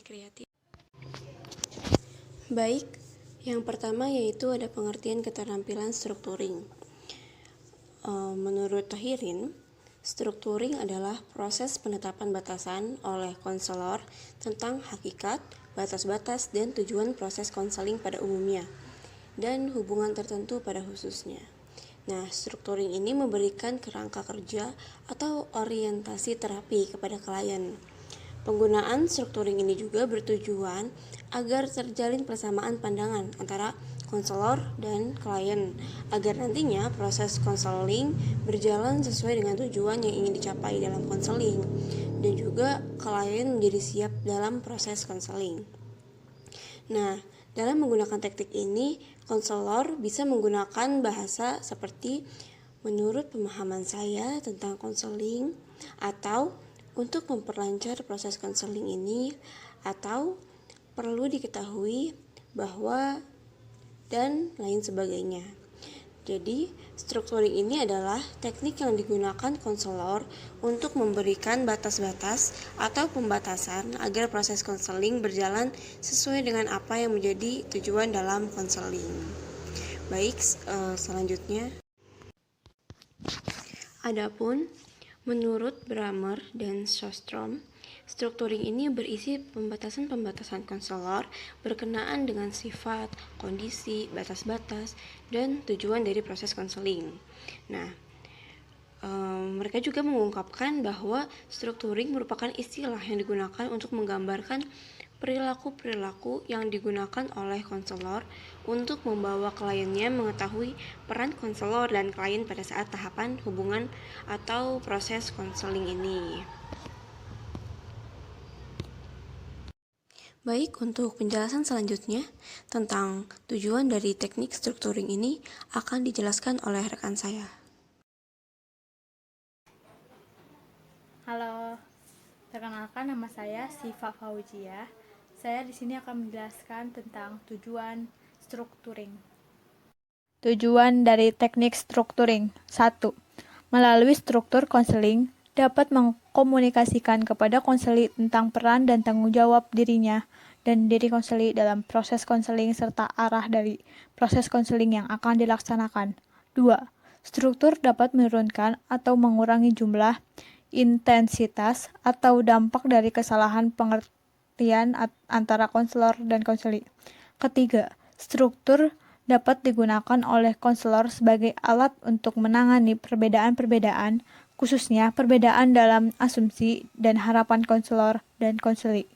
kreatif. Baik, yang pertama yaitu ada pengertian keterampilan strukturing. Menurut Tahirin, strukturing adalah proses penetapan batasan oleh konselor tentang hakikat, batas-batas, dan tujuan proses konseling pada umumnya, dan hubungan tertentu pada khususnya. Nah, strukturing ini memberikan kerangka kerja atau orientasi terapi kepada klien. Penggunaan strukturing ini juga bertujuan agar terjalin persamaan pandangan antara konselor dan klien, agar nantinya proses konseling berjalan sesuai dengan tujuan yang ingin dicapai dalam konseling, dan juga klien menjadi siap dalam proses konseling. Nah, dalam menggunakan teknik ini, konselor bisa menggunakan bahasa seperti menurut pemahaman saya tentang konseling, atau untuk memperlancar proses konseling ini, atau perlu diketahui bahwa, dan lain sebagainya. Jadi, strukturing ini adalah teknik yang digunakan konselor untuk memberikan batas-batas atau pembatasan agar proses konseling berjalan sesuai dengan apa yang menjadi tujuan dalam konseling. Baik, selanjutnya. Adapun menurut Bramer dan Sostrom, strukturing ini berisi pembatasan-pembatasan konselor berkenaan dengan sifat, kondisi, batas-batas, dan tujuan dari proses konseling. Nah, mereka juga mengungkapkan bahwa strukturing merupakan istilah yang digunakan untuk menggambarkan perilaku-perilaku yang digunakan oleh konselor untuk membawa kliennya mengetahui peran konselor dan klien pada saat tahapan hubungan atau proses konseling ini. Baik, untuk penjelasan selanjutnya tentang tujuan dari teknik strukturing ini akan dijelaskan oleh rekan saya. Halo, perkenalkan nama saya Siva Fauzia. Saya di sini akan menjelaskan tentang tujuan strukturing. Tujuan dari teknik strukturing. 1. Melalui struktur konseling dapat mengkomunikasikan kepada konseli tentang peran dan tanggung jawab dirinya dan diri konseli dalam proses konseling serta arah dari proses konseling yang akan dilaksanakan. 2. Struktur dapat menurunkan atau mengurangi jumlah, intensitas, atau dampak dari kesalahan pengertian antara konselor dan konseli. Ketiga, struktur dapat digunakan oleh konselor sebagai alat untuk menangani perbedaan-perbedaan, khususnya perbedaan dalam asumsi dan harapan konselor dan konseli.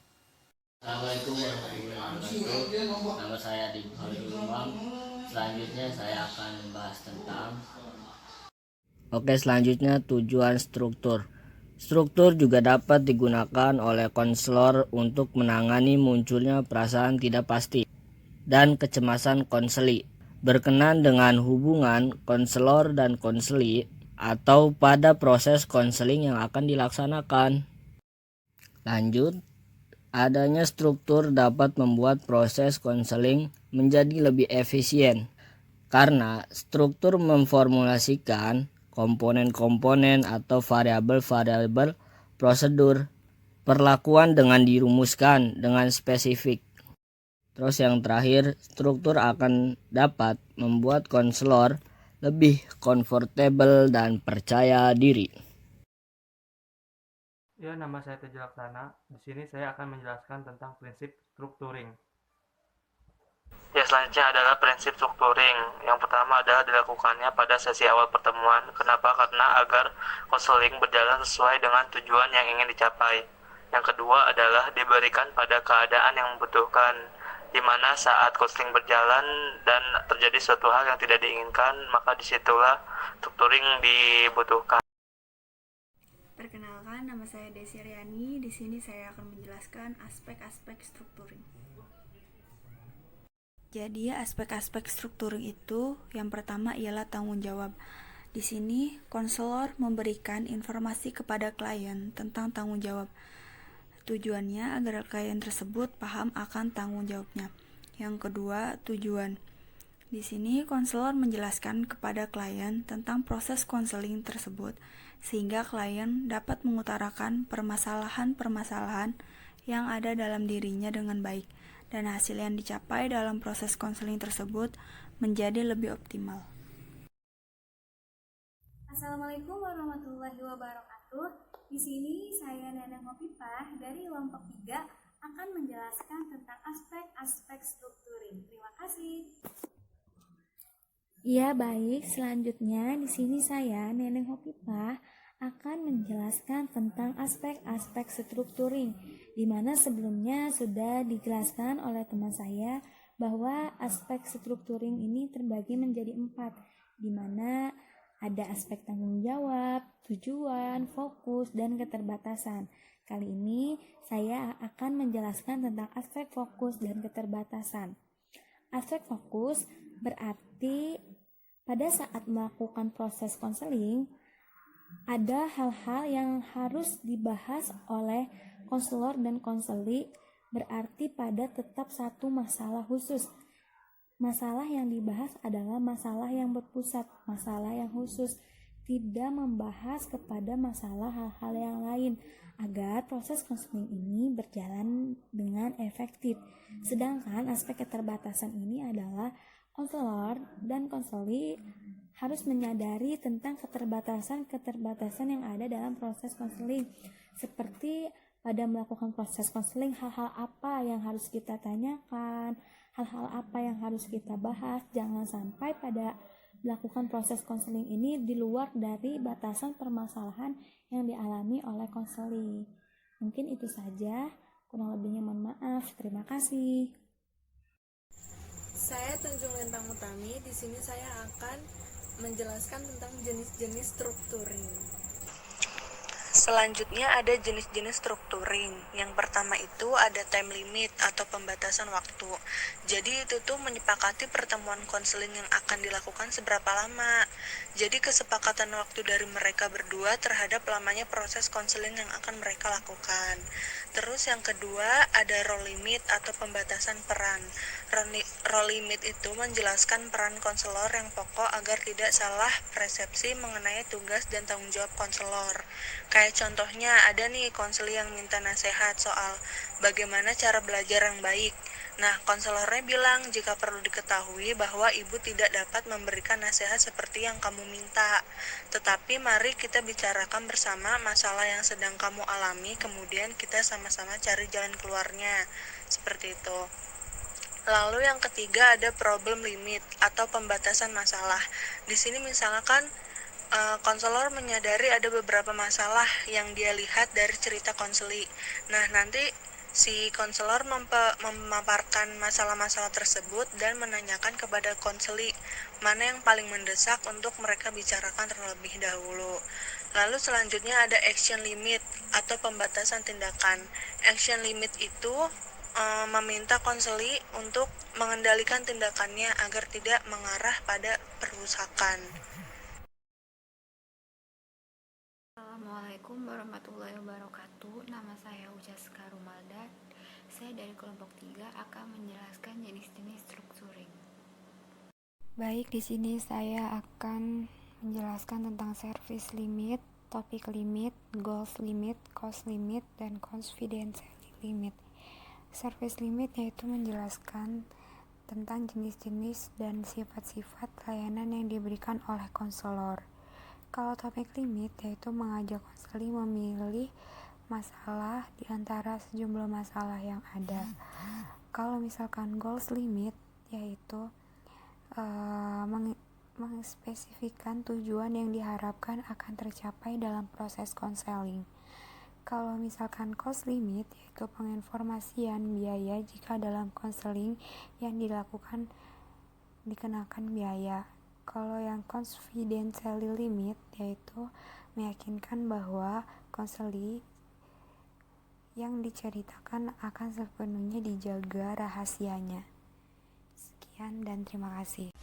Assalamualaikum warahmatullahi wabarakatuh. Nama saya Adi Khalidul Umam. Selanjutnya saya akan membahas tentang selanjutnya tujuan struktur. Struktur juga dapat digunakan oleh konselor untuk menangani munculnya perasaan tidak pasti dan kecemasan konseli berkenaan dengan hubungan konselor dan konseli atau pada proses konseling yang akan dilaksanakan. Lanjut, adanya struktur dapat membuat proses konseling menjadi lebih efisien karena struktur memformulasikan komponen-komponen atau variabel-variabel prosedur perlakuan dengan dirumuskan dengan spesifik. Terus yang terakhir, struktur akan dapat membuat konselor lebih comfortable dan percaya diri. Ya, nama saya Tejo Laksana. Di sini saya akan menjelaskan tentang prinsip strukturing. Ya, selanjutnya adalah prinsip strukturing. Yang pertama adalah dilakukannya pada sesi awal pertemuan. Kenapa? Karena agar konseling berjalan sesuai dengan tujuan yang ingin dicapai. Yang kedua adalah diberikan pada keadaan yang membutuhkan, di mana saat konseling berjalan dan terjadi suatu hal yang tidak diinginkan, maka disitulah strukturing dibutuhkan. Perkenalkan, nama saya Desi Riani. Di sini saya akan menjelaskan aspek-aspek strukturing. Jadi, aspek-aspek strukturing itu yang pertama ialah tanggung jawab. Di sini, konselor memberikan informasi kepada klien tentang tanggung jawab. Tujuannya agar klien tersebut paham akan tanggung jawabnya. Yang kedua, tujuan. Di sini, konselor menjelaskan kepada klien tentang proses konseling tersebut, sehingga klien dapat mengutarakan permasalahan-permasalahan yang ada dalam dirinya dengan baik, dan hasil yang dicapai dalam proses konseling tersebut menjadi lebih optimal. Assalamualaikum warahmatullahi wabarakatuh. Di sini saya Neneng Hopipah dari kelompok 3 akan menjelaskan tentang aspek-aspek strukturing. Terima kasih. Ya, baik. Selanjutnya di sini saya Neneng Hopipah akan menjelaskan tentang aspek-aspek strukturing, di mana sebelumnya sudah dijelaskan oleh teman saya bahwa aspek strukturing ini terbagi menjadi 4, di mana ada aspek tanggung jawab, tujuan, fokus, dan keterbatasan. Kali ini saya akan menjelaskan tentang aspek fokus dan keterbatasan. Aspek fokus berarti pada saat melakukan proses konseling, ada hal-hal yang harus dibahas oleh konselor dan konseli, berarti pada tetap satu masalah khusus. Masalah yang dibahas adalah masalah yang berpusat, masalah yang khusus, tidak membahas kepada masalah hal-hal yang lain, agar proses konseling ini berjalan dengan efektif. Sedangkan aspek keterbatasan ini adalah konselor dan konseli harus menyadari tentang keterbatasan yang ada dalam proses konseling, seperti pada melakukan proses konseling, hal-hal apa yang harus kita tanyakan, hal-hal apa yang harus kita bahas. Jangan sampai pada melakukan proses konseling ini di luar dari batasan permasalahan yang dialami oleh konseli. Mungkin itu saja, kurang lebihnya mohon maaf. Terima kasih. Saya Tunjung Lintang Utami. Di sini saya akan menjelaskan tentang jenis-jenis strukturing. Selanjutnya ada jenis-jenis strukturing. Yang pertama itu ada time limit atau pembatasan waktu. Jadi itu tuh menyepakati pertemuan konseling yang akan dilakukan seberapa lama. Jadi kesepakatan waktu dari mereka berdua terhadap lamanya proses konseling yang akan mereka lakukan. Terus yang kedua ada role limit atau pembatasan peran. Role limit itu menjelaskan peran konselor yang pokok agar tidak salah persepsi mengenai tugas dan tanggung jawab konselor. Kayak contohnya ada nih konseli yang minta nasihat soal bagaimana cara belajar yang baik. Nah, konselornya bilang jika perlu diketahui bahwa ibu tidak dapat memberikan nasihat seperti yang kamu minta. Tetapi mari kita bicarakan bersama masalah yang sedang kamu alami, kemudian kita sama-sama cari jalan keluarnya. Seperti itu. Lalu yang ketiga ada problem limit atau pembatasan masalah. Di sini misalkan konselor menyadari ada beberapa masalah yang dia lihat dari cerita konseli. Nah, nanti si konselor memaparkan masalah-masalah tersebut dan menanyakan kepada konseli mana yang paling mendesak untuk mereka bicarakan terlebih dahulu. Lalu selanjutnya ada action limit atau pembatasan tindakan. Action limit itu meminta konseli untuk mengendalikan tindakannya agar tidak mengarah pada perusakan. Assalamualaikum warahmatullahi wabarakatuh. Nama saya Ujaska Rumalda. Saya dari kelompok 3 akan menjelaskan jenis-jenis strukturing. Baik, di sini saya akan menjelaskan tentang service limit, topic limit, goals limit, cost limit, dan confidentiality limit. Service limit yaitu menjelaskan tentang jenis-jenis dan sifat-sifat layanan yang diberikan oleh konselor. Kalau topik limit yaitu mengajak konseli memilih masalah di antara sejumlah masalah yang ada. Kalau misalkan goals limit yaitu mengspesifikkan tujuan yang diharapkan akan tercapai dalam proses konseling. Kalau misalkan cost limit yaitu penginformasian biaya jika dalam konseling yang dilakukan dikenakan biaya. Kalau yang confidentiality limit yaitu meyakinkan bahwa konseli yang diceritakan akan sepenuhnya dijaga rahasianya. Sekian dan terima kasih.